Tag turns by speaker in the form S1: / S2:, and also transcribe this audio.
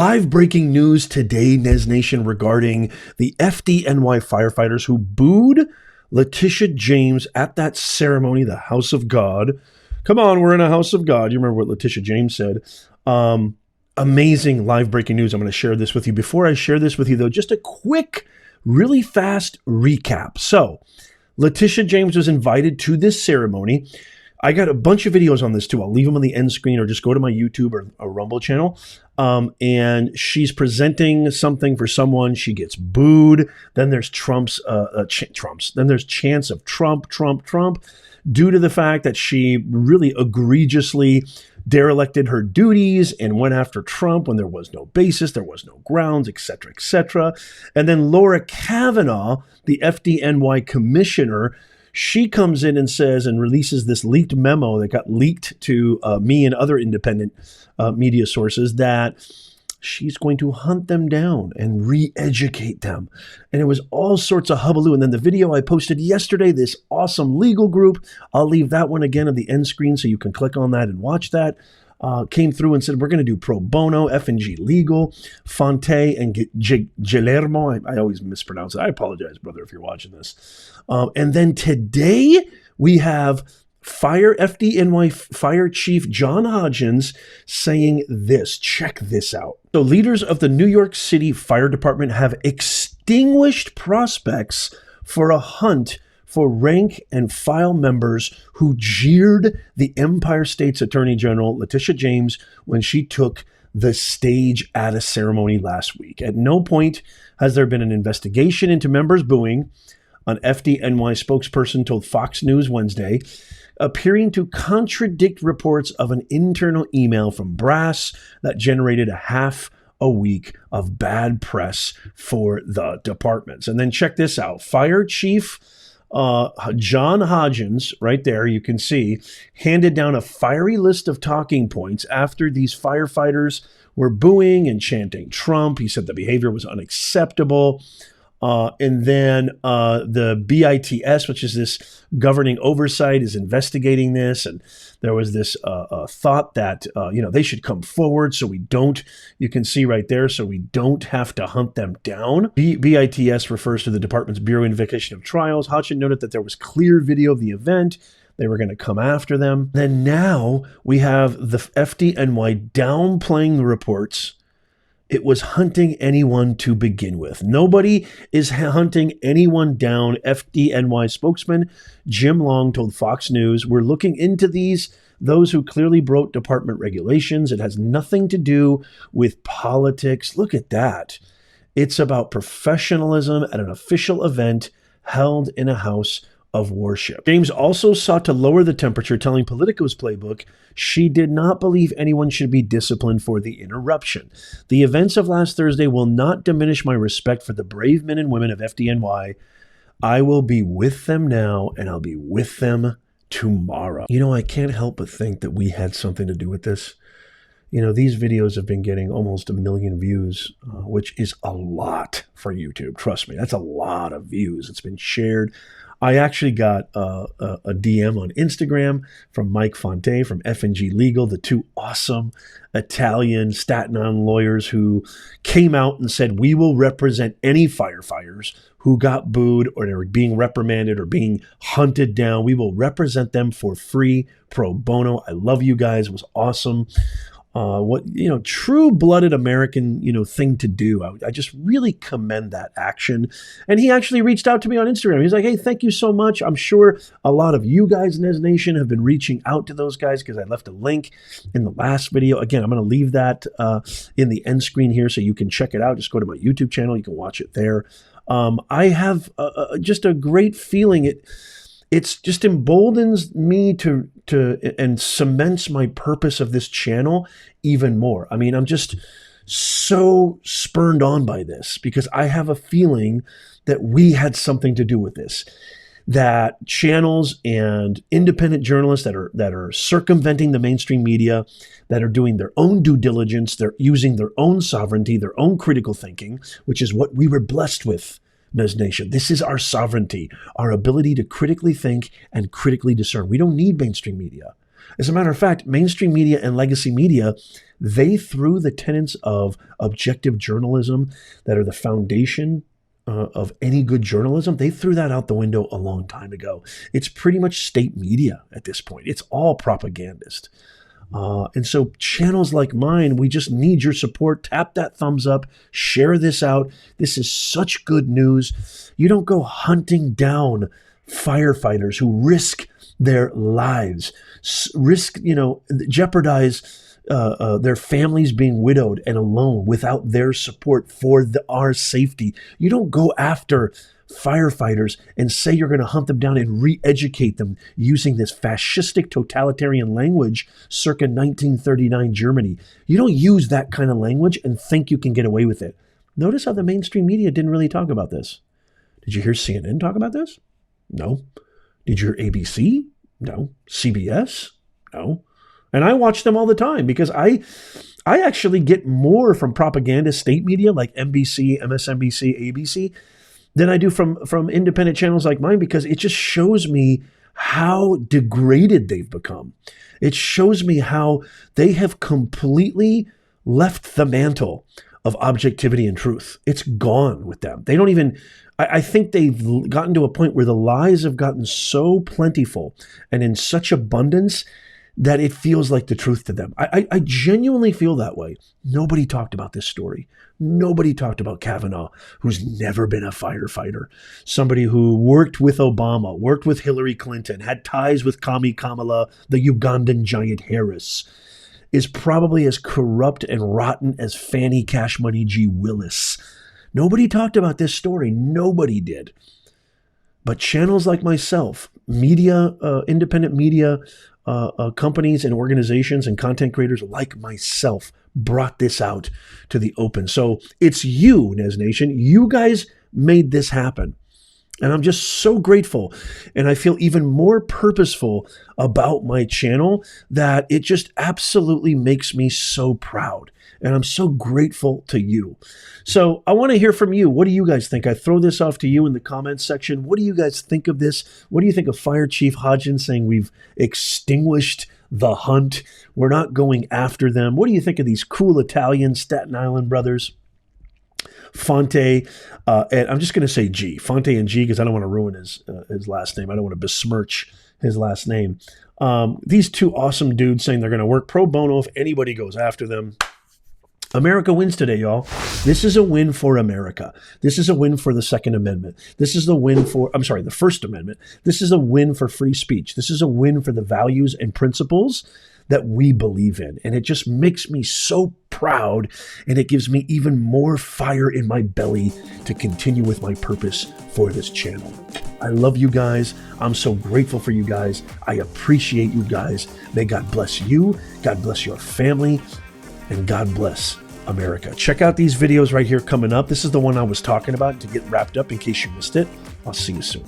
S1: Live breaking news today, Nez Nation, regarding the FDNY firefighters who booed Letitia James at that ceremony, the House of God. Come on, we're in a House of God. You remember what Letitia James said. Amazing live breaking news. I'm going to share this with you. Before I share this with you, though, just a quick, really fast recap. So, Letitia James was invited to this ceremony. I got a bunch of videos on this too. I'll leave them on the end screen or just go to my YouTube or a Rumble channel. And she's presenting something for someone. She gets booed. Then there's Then there's chants of Trump, due to the fact that she really egregiously derelicted her duties and went after Trump when there was no basis, there was no grounds, etc., etc. And then Laura Kavanaugh, the FDNY Commissioner, she comes in and says and releases this leaked memo that got leaked to me and other independent media sources that she's going to hunt them down and re-educate them. And it was all sorts of hullabaloo. And then the video I posted yesterday, this awesome legal group, I'll leave that one again on the end screen so you can click on that and watch that. Came through and said, we're going to do pro bono, F&G legal, Fonte and Guillermo. I always mispronounce it. I apologize, brother, if you're watching this. And then today we have FDNY Fire Chief John Hodgins saying this. Check this out. So leaders of the New York City Fire Department have extinguished prospects for a hunt for rank and file members who jeered the Empire State's Attorney General, Letitia James, when she took the stage at a ceremony last week. At no point has there been an investigation into members booing, an FDNY spokesperson told Fox News Wednesday, appearing to contradict reports of an internal email from brass that generated half a week of bad press for the departments. And then check this out. Fire Chief John Hodgins, right there, you can see, handed down a fiery list of talking points after these firefighters were booing and chanting Trump. He said the behavior was unacceptable. And then the BITS, which is this governing oversight, is investigating this. And there was this thought that, they should come forward so we don't, you can see right there, so we don't have to hunt them down. BITS refers to the department's Bureau of Investigation of Trials. Hodgins noted that there was clear video of the event. They were going to come after them. Then now we have the FDNY downplaying the reports. It was hunting anyone to begin with. Nobody is hunting anyone down. FDNY spokesman Jim Long told Fox News, we're looking into those who clearly broke department regulations. It has nothing to do with politics. Look at that. It's about professionalism at an official event held in a house of worship. James also sought to lower the temperature, telling Politico's playbook she did not believe anyone should be disciplined for the interruption. The events of last Thursday will not diminish my respect for the brave men and women of FDNY. I will be with them now, and I'll be with them tomorrow. I can't help but think that we had something to do with this. These videos have been getting almost 1 million views, which is a lot for YouTube. Trust me, that's a lot of views. It's been shared. I actually got a DM on Instagram from Mike Fonte from F&G Legal, the two awesome Italian Staten Island lawyers who came out and said, we will represent any firefighters who got booed or they're being reprimanded or being hunted down. We will represent them for free, pro bono. I love you guys. It was awesome. True-blooded American, thing to do. I just really commend that action. And he actually reached out to me on Instagram. He's like, hey, thank you so much. I'm sure a lot of you guys, Nez Nation, have been reaching out to those guys because I left a link in the last video. Again, I'm going to leave that in the end screen here so you can check it out. Just go to my YouTube channel. You can watch it there. I have just a great feeling. It's just emboldens me to and cements my purpose of this channel even more. I mean, I'm just so spurned on by this because I have a feeling that we had something to do with this. That channels and independent journalists that are circumventing the mainstream media, that are doing their own due diligence, they're using their own sovereignty, their own critical thinking, which is what we were blessed with. Nez Nation. This is our sovereignty, our ability to critically think and critically discern. We don't need mainstream media. As a matter of fact, mainstream media and legacy media, They threw the tenets of objective journalism that are the foundation of any good journalism. They threw that out the window a long time ago. It's pretty much state media at this point. It's all propagandist. And so channels like mine, we just need your support. Tap that thumbs up, share this out. This is such good news. You don't go hunting down firefighters who risk their lives, jeopardize their families being widowed and alone without their support for our safety. You don't go after firefighters and say you're going to hunt them down and re-educate them using this fascistic totalitarian language circa 1939 Germany. You don't use that kind of language and think you can get away with it. Notice how the mainstream media didn't really talk about this. Did you hear CNN talk about this? No. Did you hear ABC? No. CBS? No. And I watch them all the time because I actually get more from propaganda state media like NBC, MSNBC, ABC than I do from independent channels like mine, because it just shows me how degraded they've become. It shows me how they have completely left the mantle of objectivity and truth. It's gone with them. They don't even, I think they've gotten to a point where the lies have gotten so plentiful and in such abundance that it feels like the truth to them. I genuinely feel that way. Nobody talked about this story. Nobody talked about Kavanaugh, who's never been a firefighter. Somebody who worked with Obama, worked with Hillary Clinton, had ties with Kami Kamala, the Ugandan giant Harris, is probably as corrupt and rotten as Fannie Cash Money G. Willis. Nobody talked about this story. Nobody did. But channels like myself, media, independent media, companies and organizations and content creators like myself brought this out to the open. So it's you, Nez Nation. You guys made this happen. And I'm just so grateful. And I feel even more purposeful about my channel that it just absolutely makes me so proud. And I'm so grateful to you. So I want to hear from you. What do you guys think? I throw this off to you in the comments section. What do you guys think of this? What do you think of Fire Chief Hodgins saying we've extinguished the hunt? We're not going after them. What do you think of these cool Italian Staten Island brothers? Fonte, and I'm just going to say G. Fonte and G because I don't want to ruin his last name. I don't want to besmirch his last name. These two awesome dudes saying they're going to work pro bono if anybody goes after them. America wins today, y'all. This is a win for America. This is a win for the Second Amendment. This is a win for, the First Amendment. This is a win for free speech. This is a win for the values and principles that we believe in. And it just makes me so proud, and it gives me even more fire in my belly to continue with my purpose for this channel. I love you guys. I'm so grateful for you guys. I appreciate you guys. May God bless you. God bless your family. And God bless America. Check out these videos right here coming up. This is the one I was talking about to get wrapped up in case you missed it. I'll see you soon.